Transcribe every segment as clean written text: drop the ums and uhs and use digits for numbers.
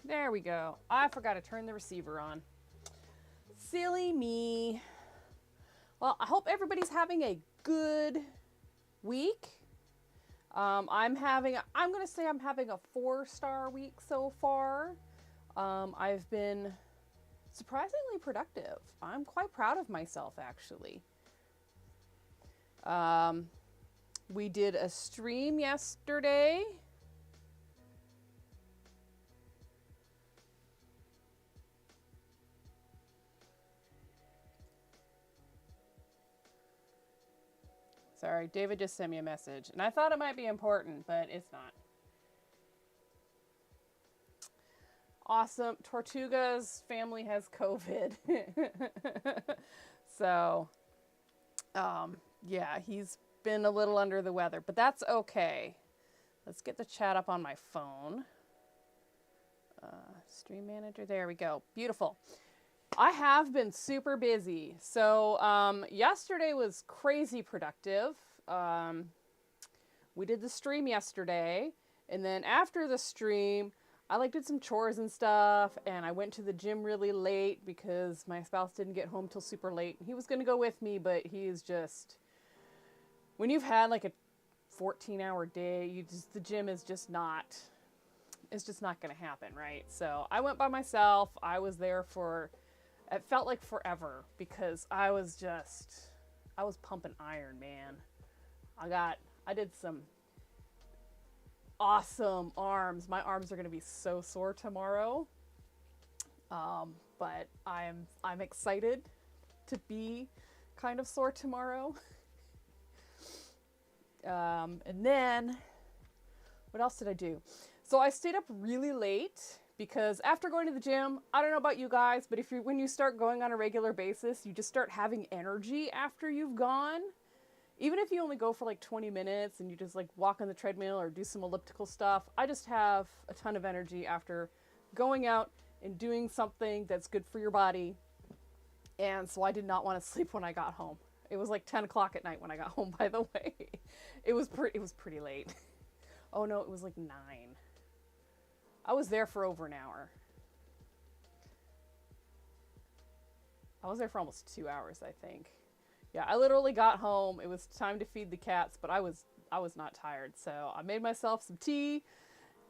There we go. I forgot to turn the receiver on. Silly me. Well, I hope everybody's having a good week. I'm going to say I'm having a 4-star week so far. I've been surprisingly productive. I'm quite proud of myself, actually. We did a stream yesterday. Sorry, David just sent me a message, and I thought it might be important, but it's not. Awesome. Tortuga's family has COVID. So, yeah, he's been a little under the weather, but that's okay. Let's get the chat up on my phone. Stream manager, there we go. Beautiful. I have been super busy. So yesterday was crazy productive. We did the stream yesterday, and then after the stream, I did some chores and stuff, and I went to the gym really late because my spouse didn't get home till super late. He was going to go with me, but he's just, when you've had a 14-hour day, the gym is just not, it's just not going to happen, right? So I went by myself. I was there for, it felt like forever because I was pumping iron, man. I did some awesome arms. My arms are going to be so sore tomorrow. But I'm excited to be kind of sore tomorrow. And then, what else did I do? So I stayed up really late because after going to the gym, I don't know about you guys, but when you start going on a regular basis, you just start having energy after you've gone. Even if you only go for like 20 minutes and you just like walk on the treadmill or do some elliptical stuff, I just have a ton of energy after going out and doing something that's good for your body. And so I did not want to sleep when I got home. It was like 10 o'clock at night when I got home, by the way. It was pretty late. Oh no, it was like 9. I was there for over an hour. I was there for almost 2 hours, I think. Yeah, I literally got home. It was time to feed the cats, but I was not tired. So I made myself some tea,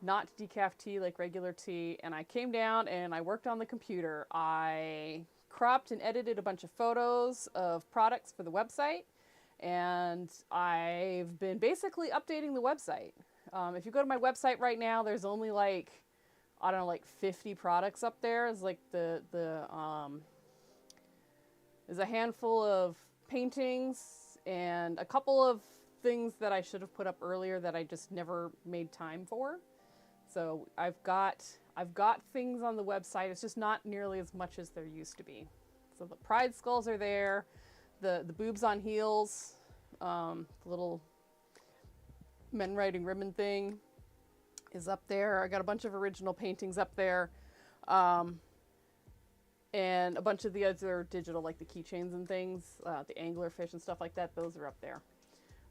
not decaf tea, like regular tea, and I came down and I worked on the computer. I cropped and edited a bunch of photos of products for the website, and I've been basically updating the website. If you go to my website right now, there's only like, I don't know, like 50 products up there. It's like there's a handful of paintings and a couple of things that I should have put up earlier that I just never made time for. So I've got things on the website. It's just not nearly as much as there used to be. So the pride skulls are there, the boobs on heels, the little men riding ribbon thing is up there. I got a bunch of original paintings up there. And a bunch of the other digital, like the keychains and things, the anglerfish and stuff like that, those are up there.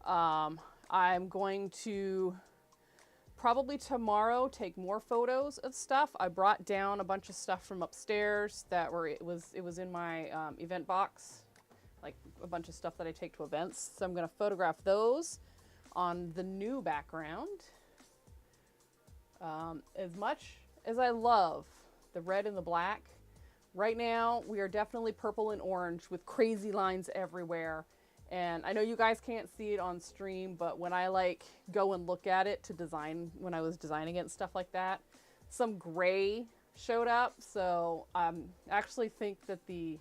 I'm going to probably tomorrow take more photos of stuff. I brought down a bunch of stuff from upstairs that it was in my event box, like a bunch of stuff that I take to events. So I'm going to photograph those on the new background. As much as I love the red and the black, right now, we are definitely purple and orange with crazy lines everywhere. And I know you guys can't see it on stream, but when I like go and look at it to design, when I was designing it and stuff like that, some gray showed up. So I actually think that the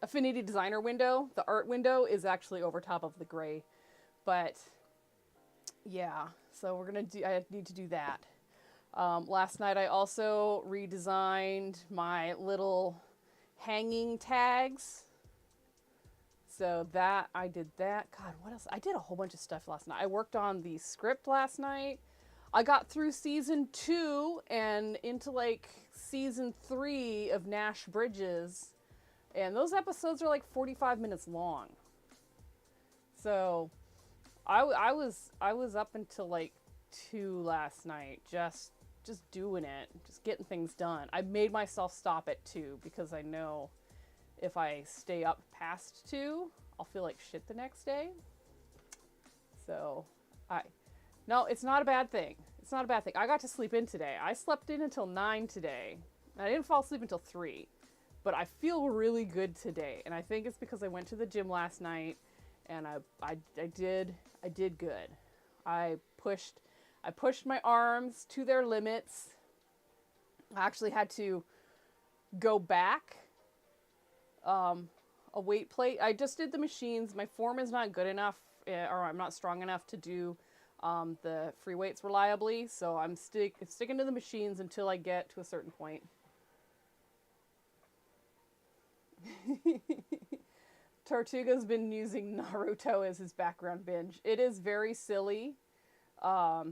Affinity Designer window, the art window, is actually over top of the gray. But yeah, so I need to do that. Last night I also redesigned my little hanging tags. So I did that. God, what else? I did a whole bunch of stuff last night. I worked on the script last night. I got through season 2 and into like season 3 of Nash Bridges. And those episodes are like 45 minutes long. So I was up until like 2 last night, just doing it, just getting things done. I made myself stop at 2 because I know if I stay up past 2, I'll feel like shit the next day. So no, it's not a bad thing. It's not a bad thing. I got to sleep in today. I slept in until 9 today. I didn't fall asleep until 3. But I feel really good today, and I think it's because I went to the gym last night, and I did good. I pushed my arms to their limits. I actually had to go back a weight plate. I just did the machines. My form is not good enough, or I'm not strong enough to do the free weights reliably, so I'm sticking to the machines until I get to a certain point. Tortuga's been using Naruto as his background binge. It is very silly. I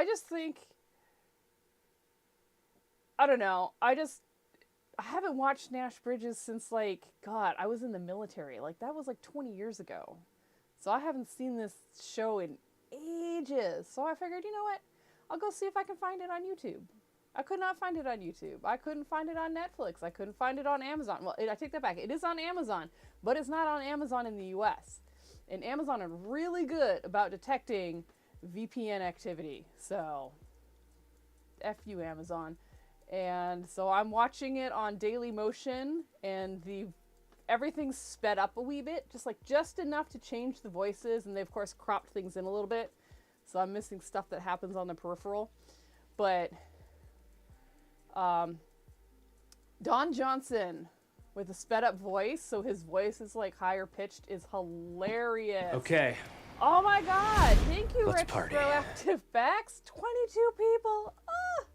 just think, I don't know. I haven't watched Nash Bridges since like, God, I was in the military. Like that was like 20 years ago. So I haven't seen this show in ages. So I figured, you know what? I'll go see if I can find it on YouTube. I could not find it on YouTube. I couldn't find it on Netflix. I couldn't find it on Amazon. Well, I take that back. It is on Amazon, but it's not on Amazon in the US. And Amazon are really good about detecting VPN activity. So, F you, Amazon. And so I'm watching it on Daily Motion, and everything's sped up a wee bit, just enough to change the voices, and they of course cropped things in a little bit. So I'm missing stuff that happens on the peripheral. But Um, Don Johnson with a sped up voice, so his voice is like higher pitched, is hilarious. Okay. Oh my god, thank you, Let's party. Retroactive Backs. 22 people. Ah,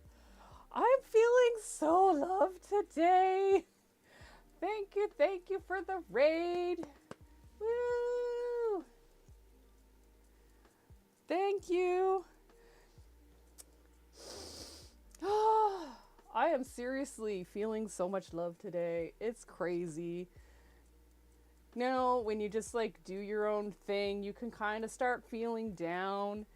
I'm feeling so loved today. Thank you for the raid. Woo! Thank you. I am seriously feeling so much love today. It's crazy. You know, when you just like do your own thing, you can kind of start feeling down.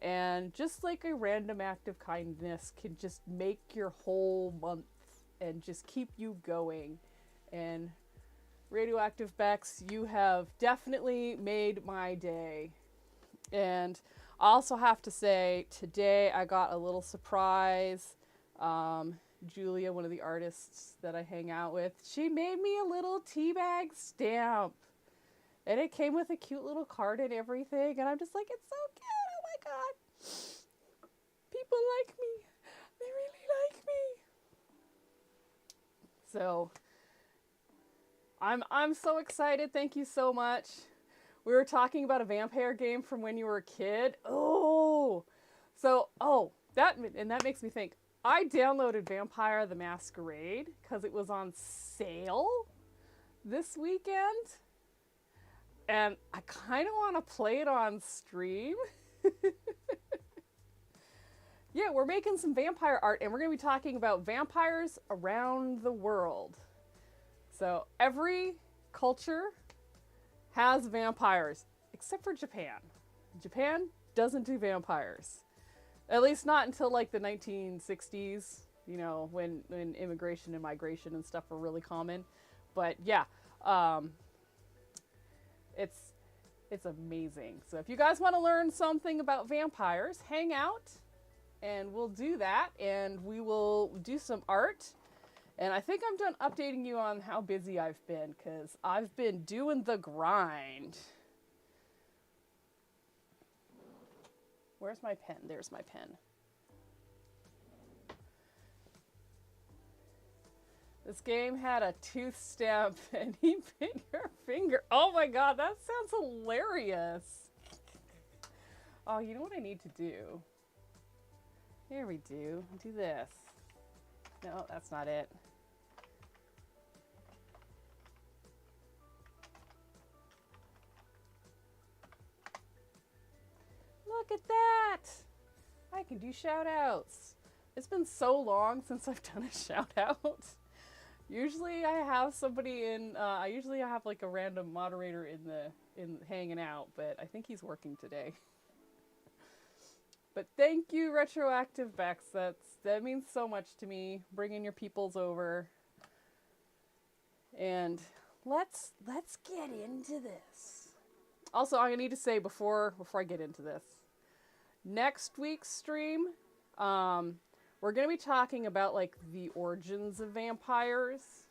And just like a random act of kindness can just make your whole month and just keep you going. And Radioactive Bex, you have definitely made my day. And I also have to say, today I got a little surprise. Julia, one of the artists that I hang out with, she made me a little teabag stamp. And it came with a cute little card and everything. And I'm just like, it's so cute. Oh my god. People like me. They really like me. So I'm so excited. Thank you so much. We were talking about a vampire game from when you were a kid. That makes me think. I downloaded Vampire the Masquerade because it was on sale this weekend. And I kind of want to play it on stream. Yeah, we're making some vampire art, and we're going to be talking about vampires around the world. So every culture has vampires, except for Japan. Japan doesn't do vampires. At least not until like the 1960s, you know, when immigration and migration and stuff were really common. But yeah, it's amazing. So if you guys want to learn something about vampires, hang out and we'll do that, and we will do some art. And I think I'm done updating you on how busy I've been, because I've been doing the grind. Where's my pen? There's my pen. This game had a tooth stamp and he bit your finger. Oh my god, that sounds hilarious. Oh, you know what I need to do? Here we do. Do this. No, that's not it. Look at that! I can do shout outs. It's been so long since I've done a shout out. Usually I have somebody in, I usually have like a random moderator in hanging out, but I think he's working today. But thank you, Retroactive Bex. That means so much to me, bringing your peoples over. And let's get into this. Also, I'm gonna need to say before I get into this, next week's stream, we're gonna be talking about like the origins of vampires.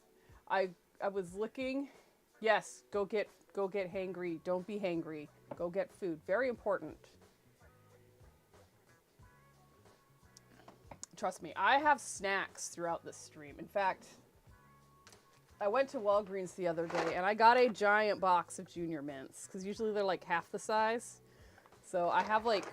I was looking. Yes, go get hangry. Don't be hangry. Go get food. Very important. Trust me, I have snacks throughout this stream. In fact, I went to Walgreens the other day and I got a giant box of Junior Mints, because usually they're like half the size. So I have like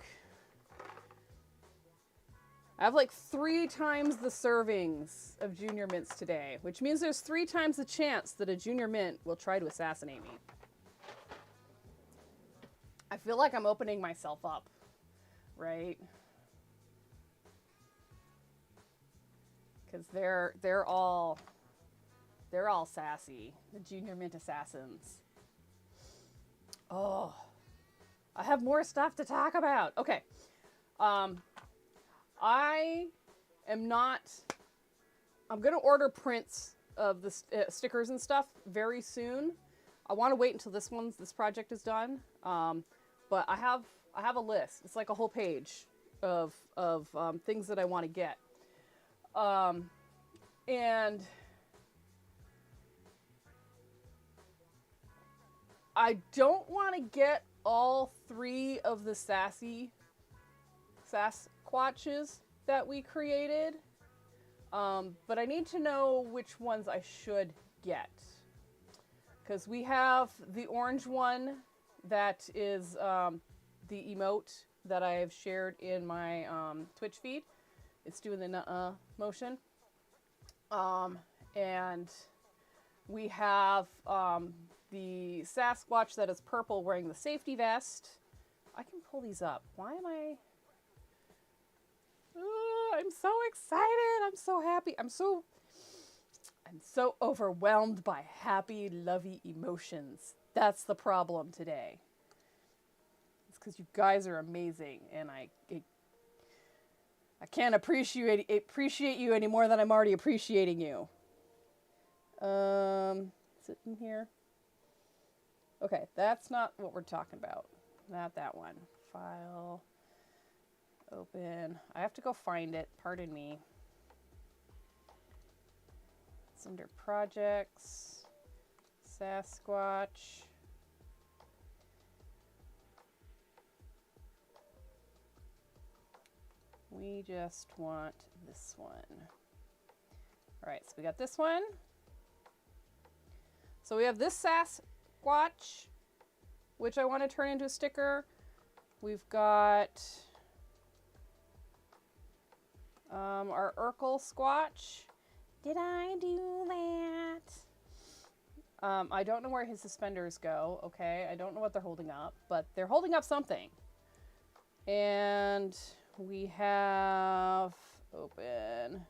3 times the servings of Junior Mints today, which means there's 3 times the chance that a Junior Mint will try to assassinate me. I feel like I'm opening myself up, right? Because they're all sassy, the Junior Mint assassins. Oh, I have more stuff to talk about. Okay, I am not. I'm gonna order prints of the stickers and stuff very soon. I want to wait until this project is done. But I have a list. It's like a whole page of things that I want to get. And I don't want to get all 3 of the Sasquatches that we created. But I need to know which ones I should get. Because we have the orange one that is the emote that I've shared in my Twitch feed. It's doing the nuh-uh motion. And we have the Sasquatch that is purple wearing the safety vest. I can pull these up. Why am I... I'm so excited. I'm so happy. I'm so overwhelmed by happy, lovey emotions. That's the problem today. It's because you guys are amazing, and I can't appreciate you any more than I'm already appreciating you. Is it in here? Okay, that's not what we're talking about. Not that one. File. Open. I have to go find it. Pardon me. It's under projects. Sasquatch. We just want this one. All right, so we got this one. So we have this Sasquatch, which I want to turn into a sticker. We've got our Urkel Squatch. Did I do that? I don't know where his suspenders go, okay? I don't know what they're holding up, but they're holding up something. And we have... Open.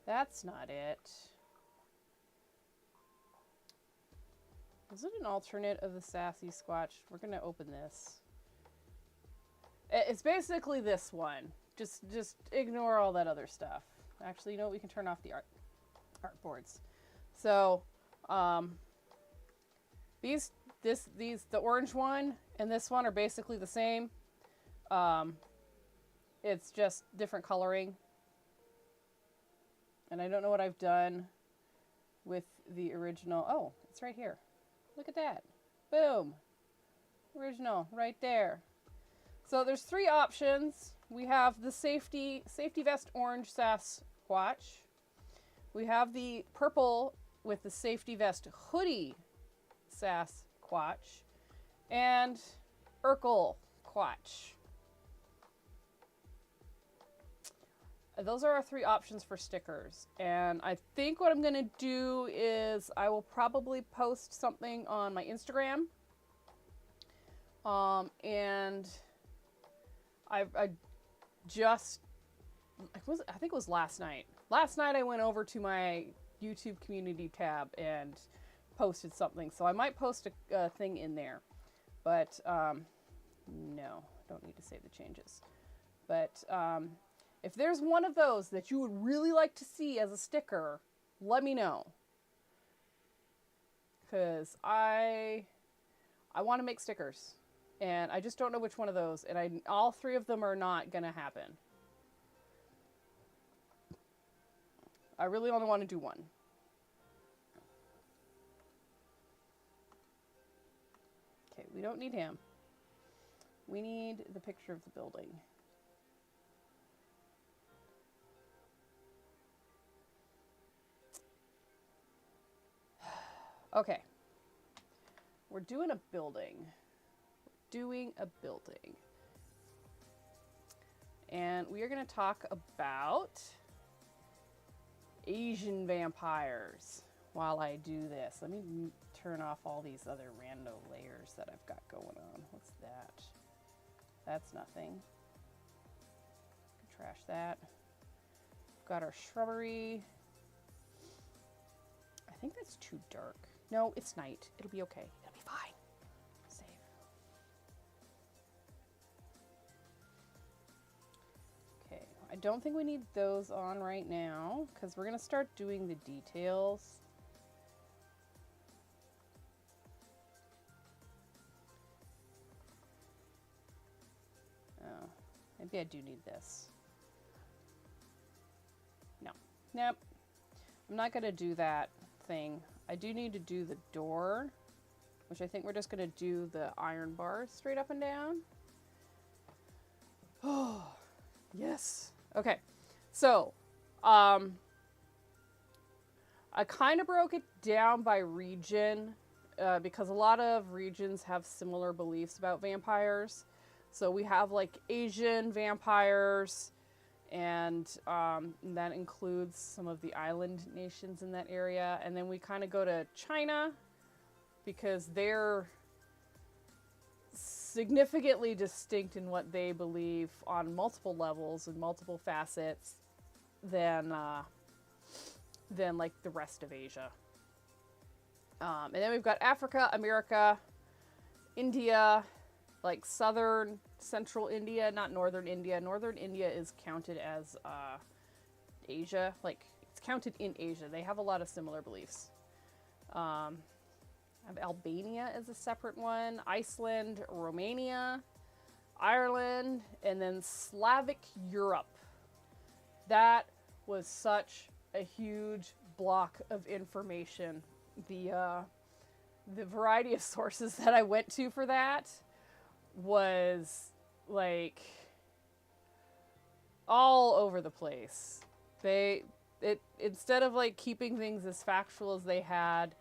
That's not it. Is it an alternate of the Sassy Squatch? We're going to open this. It's basically this one. Just ignore all that other stuff. Actually, you know what? We can turn off the artboards. So, the orange one and this one are basically the same. It's just different coloring. And I don't know what I've done with the original. Oh, it's right here. Look at that. Boom. Original right there. So there's three options. We have the safety vest orange Sasquatch. We have the purple with the safety vest hoodie Sasquatch. And Urkel Quatch. Those are our three options for stickers. And I think what I'm going to do is I will probably post something on my Instagram. And I think it was last night. Last night I went over to my YouTube community tab and posted something. So I might post a thing in there. But, no, don't need to save the changes. But, if there's one of those that you would really like to see as a sticker, let me know. Because I want to make stickers. And I just don't know which one of those. And all three of them are not going to happen. I really only want to do one. Okay, we don't need him. We need the picture of the building. Okay. We're doing a building. And we are going to talk about Asian vampires while I do this. Let me turn off all these other rando layers that I've got going on. What's that? That's nothing. Trash that. We've got our shrubbery. I think that's too dark. No, it's night. It'll be okay. It'll be fine. Save. Okay, I don't think we need those on right now because we're going to start doing the details. Oh, maybe I do need this. No. Nope. I'm not going to do that thing. I do need to do the door, which I think we're just going to do the iron bars straight up and down. Oh, yes. Okay, so um, I kind of broke it down by region because a lot of regions have similar beliefs about vampires. So we have like Asian vampires, and that includes some of the island nations in that area. And then we kind of go to China because they're significantly distinct in what they believe on multiple levels and multiple facets than like the rest of Asia. And then we've got Africa, America, India, like southern, central India, not northern India. Northern India is counted as Asia. Like, it's counted in Asia. They have a lot of similar beliefs. I have Albania as a separate one, Iceland, Romania, Ireland, and then Slavic Europe. That was such a huge block of information. The variety of sources that I went to for that was like all over the place. Instead of like keeping things as factual as they had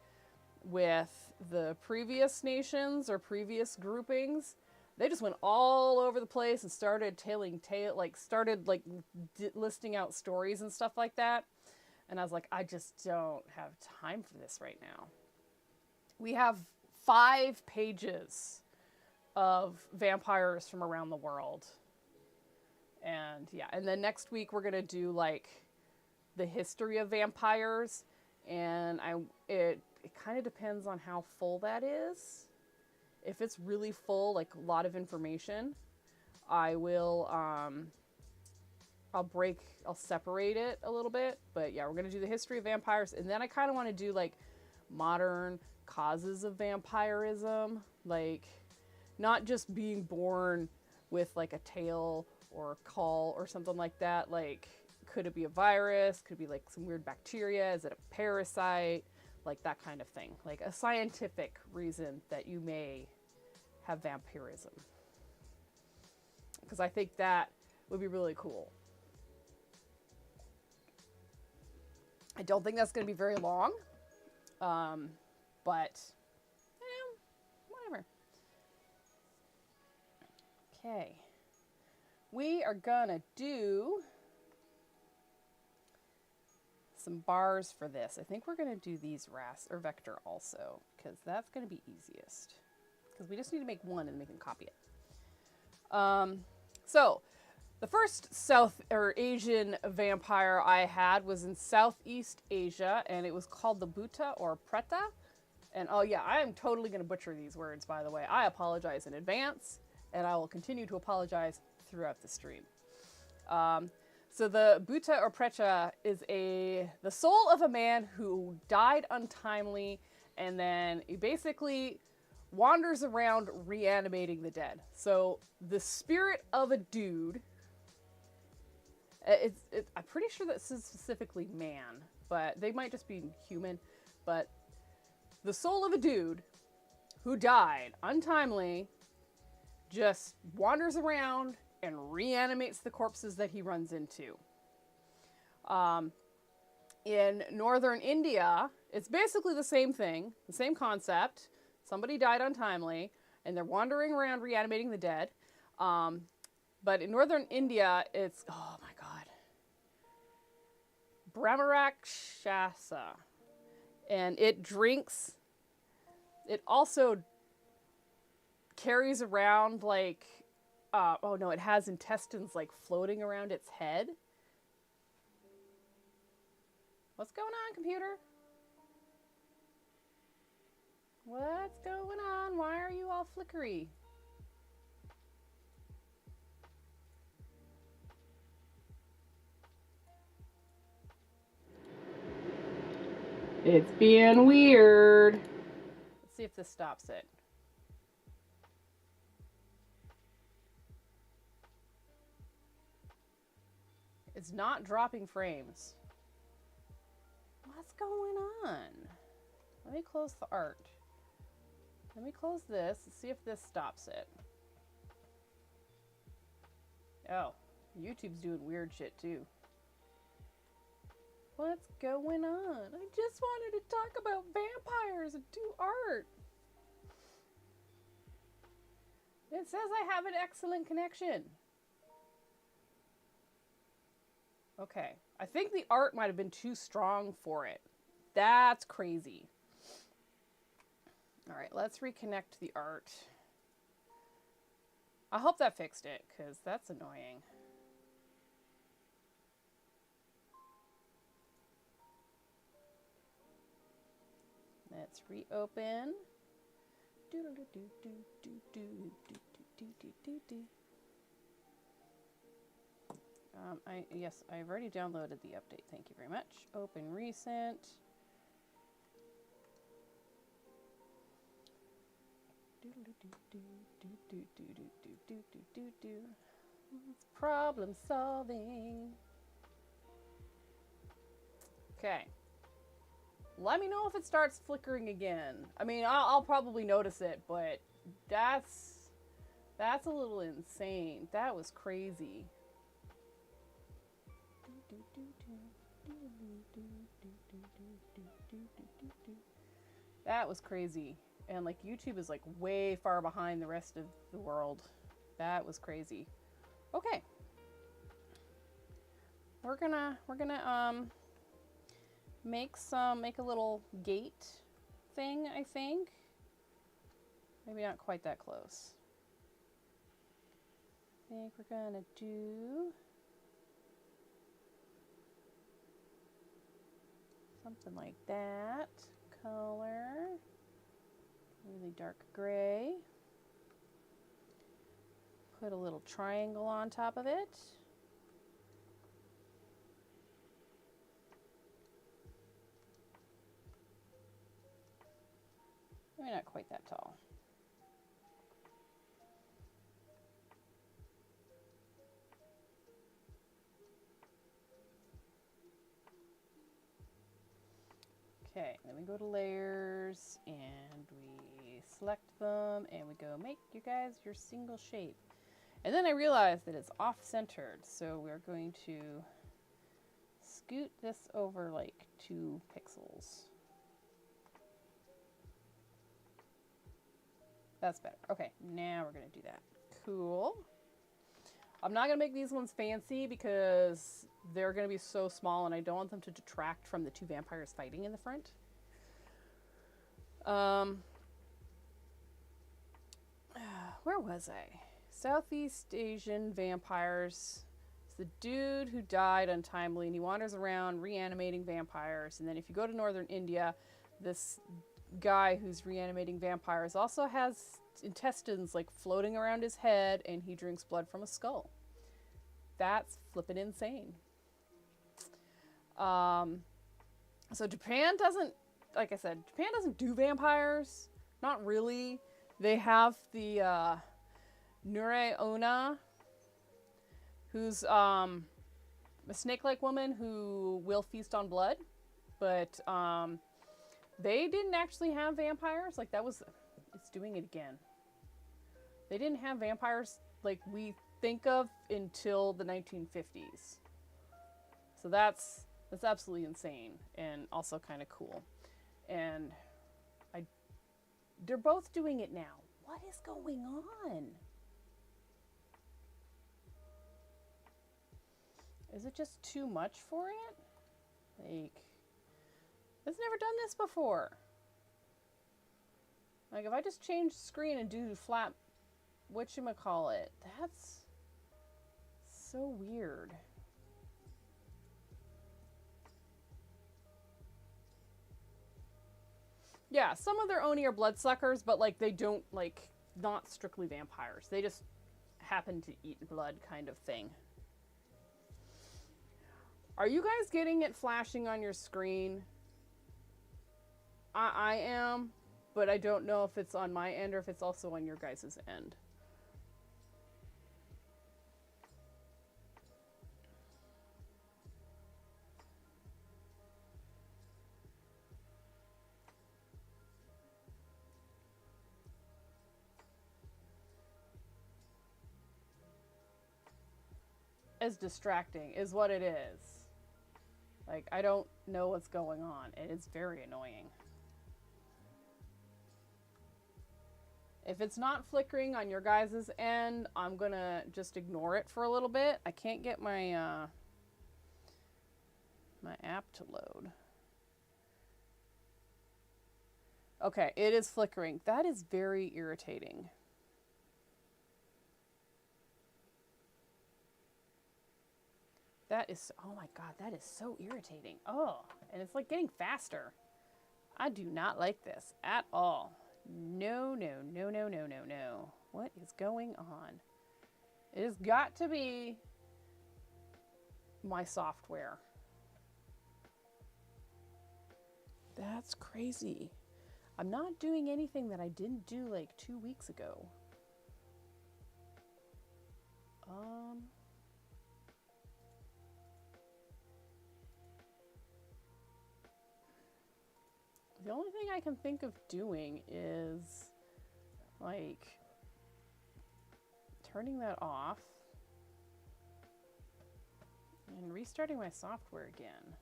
with the previous nations or previous groupings, they just went all over the place and started listing out stories and stuff like that. And I was like, I just don't have time for this right now. We have 5 pages of vampires from around the world. And yeah, and then next week we're going to do like the history of vampires, and it kind of depends on how full that is. If it's really full, like a lot of information, I will I'll separate it a little bit. But yeah, we're going to do the history of vampires, and then I kind of want to do like modern causes of vampirism, like not just being born with like a tail or a caul or something like that. Like, could it be a virus? Could it be like some weird bacteria? Is it a parasite? Like that kind of thing. Like a scientific reason that you may have vampirism. Because I think that would be really cool. I don't think that's going to be very long. But, whatever. Okay. We are going to do some bars for this. I think we're going to do these vector also, because that's going to be easiest. Because we just need to make one and we can copy it. So, the first South or Asian vampire I had was in Southeast Asia, and it was called the Bhuta or Preta. And oh yeah, I am totally going to butcher these words, by the way. I apologize in advance, and I will continue to apologize throughout the stream. So the Bhuta or Preta is the soul of a man who died untimely, and then he basically wanders around reanimating the dead. So the spirit of a dude, I'm pretty sure this is specifically man, but they might just be human, but the soul of a dude who died untimely just wanders around and reanimates the corpses that he runs into. In northern India, it's basically the same thing, the same concept. Somebody died untimely, and they're wandering around reanimating the dead. But in northern India, it's, oh my god, Brahmarakshasa. And it also carries around like, it has intestines like floating around its head. What's going on, computer? What's going on? Why are you all flickery? It's being weird. Let's see if this stops it. It's not dropping frames. What's going on? Let me close the art. Let me close this and see if this stops it. Oh, YouTube's doing weird shit too. What's going on? I just wanted to talk about vampires and do art. It says I have an excellent connection. Okay. I think the art might have been too strong for it. That's crazy. All right, let's reconnect the art. I hope that fixed it, because that's annoying. Let's reopen. Yes, I've already downloaded the update. Thank you very much. Open recent. It's problem solving. Okay. Let me know if it starts flickering again. I mean, I'll probably notice it, but that's a little insane. That was crazy. That was crazy. And like YouTube is like way far behind the rest of the world. That was crazy. Okay. We're gonna make a little gate thing, I think. Maybe not quite that close. I think we're gonna do something like that. Color. Really dark gray. Put a little triangle on top of it. Maybe not quite that tall. Okay, then we go to layers and we select them and we go make you guys your single shape. And then I realized that it's off-centered, so we're going to scoot this over like 2 pixels. That's better. Okay, now we're gonna do that. Cool. I'm not gonna make these ones fancy because they're gonna be so small and I don't want them to detract from the 2 vampires fighting in the front. Where was I? Southeast Asian vampires. It's the dude who died untimely and he wanders around reanimating vampires. And then if you go to northern India, this guy who's reanimating vampires also has intestines like floating around his head and he drinks blood from a skull. That's flippin' insane. So Japan doesn't, like I said, Japan doesn't do vampires. Not really. They have the Nure Onna, who's a snake-like woman who will feast on blood, but they didn't actually have vampires. Like that was, it's doing it again. They didn't have vampires like we think of until the 1950s. So that's absolutely insane and also kind of cool. And they're both doing it now. What is going on? Is it just too much for it? Like, it's never done this before. Like, if I just change screen and do flat, whatchamacallit, that's so weird. Yeah, some of their Oni are bloodsuckers, but like they don't, like, not strictly vampires. They just happen to eat blood kind of thing. Are you guys getting it flashing on your screen? I am, but I don't know if it's on my end or if it's also on your guys' end. as distracting is what it is. Like, I don't know what's going on, and it's very annoying. If it's not flickering on your guys' end, I'm gonna just ignore it for a little bit. I can't get my my app to load. Okay, it is flickering. That is very irritating. That is, oh my God, that is so irritating. Oh, and it's like getting faster. I do not like this at all. No, no, no, no, no, no, no. What is going on? It has got to be my software. That's crazy. I'm not doing anything that I didn't do like 2 weeks ago. The only thing I can think of doing is like turning that off and restarting my software again.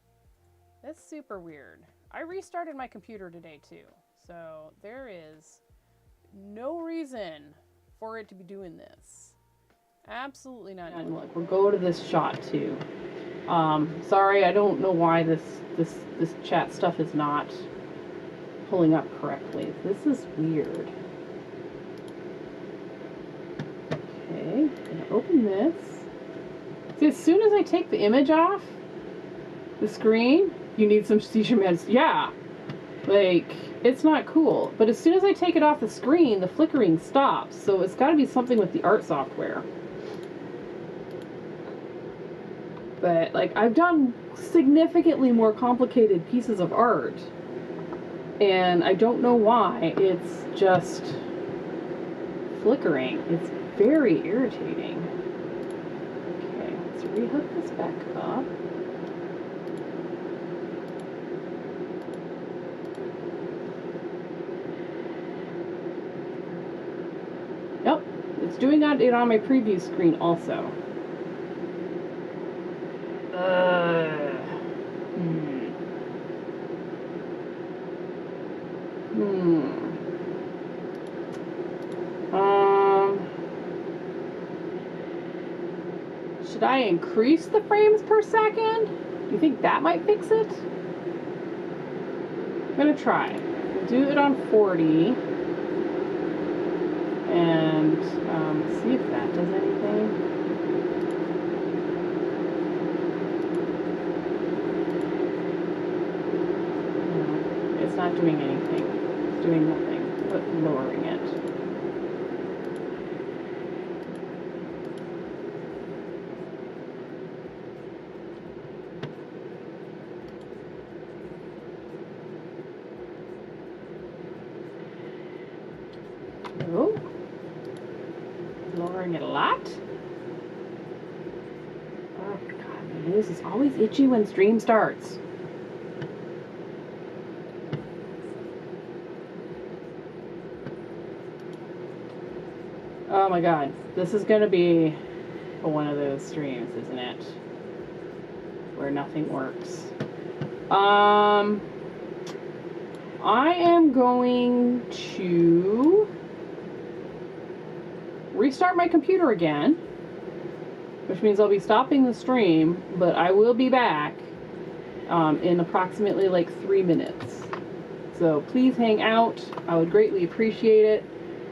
That's super weird. I restarted my computer today too, so there is no reason for it to be doing this. Absolutely not. And look, we'll go to this shot too. Sorry, I don't know why this chat stuff is not pulling up correctly. This is weird. Okay, gonna open this. See, as soon as I take the image off the screen, you need some seizure meds. Yeah, like, it's not cool. But as soon as I take it off the screen, the flickering stops. So it's got to be something with the art software. But, like, I've done significantly more complicated pieces of art, and I don't know why. It's just flickering. It's very irritating. Okay, let's rehook this back up. Yep, it's doing it on my preview screen also. Should I increase the frames per second? Do you think that might fix it? I'm gonna try. We'll do it on 40 and see if that does anything. No, it's not doing anything. It's doing nothing but lowering it. Oh, lowering it a lot. Oh God, my nose is always itchy when stream starts. Oh my God, this is gonna be one of those streams, isn't it? Where nothing works. I am going to restart my computer again, which means I'll be stopping the stream, but I will be back in approximately like 3 minutes. So please hang out. I would greatly appreciate it.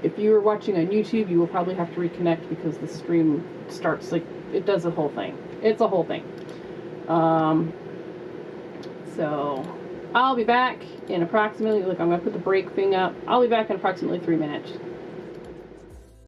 If you are watching on YouTube, you will probably have to reconnect because the stream starts, like, it does the whole thing. It's a whole thing. So I'll be back in approximately, look, I'm going to put the break thing up. I'll be back in approximately 3 minutes.